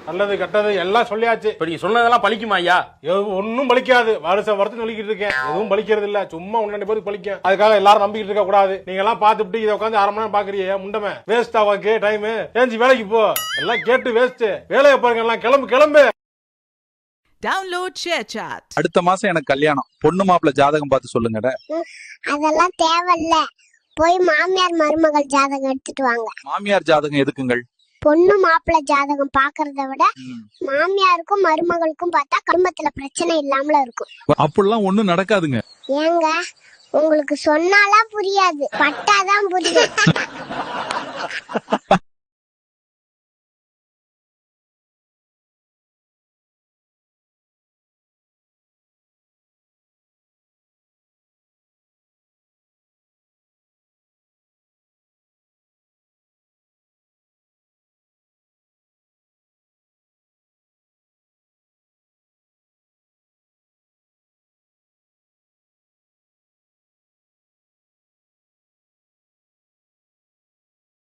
நல்லது கெட்டது எல்லாம் சொல்லியாச்சு. இப்ப நீ சொன்னதெல்லாம் பழிக்குமா ஐயா? ஒன்னும் பலிக்காது. வருஷம் சொல்லிக்கிட்டு இருக்கேன், எதுவும் பலிக்கிறது இல்ல. சும்மா ஒன்னு பேருக்கு பலிக்கும். அதுக்காக எல்லாரும் நம்பிக்கிட்டு இருக்க கூடாது. நீங்க எல்லாம் பாத்துட்டு இதை உட்காந்து அரை மணி நேரம் பாக்குறீங்க, முண்டமே வேஸ்ட் ஆவாக்கு டைம். ஏஞ்சி வேலைக்கு போ. எல்லாம் கேட்டு வேஸ்ட். வேலையை பாருங்க, எல்லாம் கிளம்பு கிளம்பு. Download ShareChat. அடுத்த மாசம் எனக்கு கல்யாணம். பொண்ணு மாப்பிள்ள ஜாதகம் பார்த்து சொல்லுங்கடா. அதெல்லாம் தேவையில்ல. போய் மாமியார் மருமகள் ஜாதகம் எடுத்துட்டு வாங்க. மாமியார் ஜாதகம் எதுக்குங்கள்? பொண்ணு மாப்பிள்ள ஜாதகம் பாக்குறத விட மாமியாருக்கும் மருமகளுக்கும் பார்த்தா குடும்பத்துல பிரச்சனை இல்லாமல இருக்கும். அப்படிலாம் ஒண்ணும் நடக்காதுங்க. ஏங்க, உங்களுக்கு சொன்னாலாம் புரியாது, பட்டாதான் புரியும்.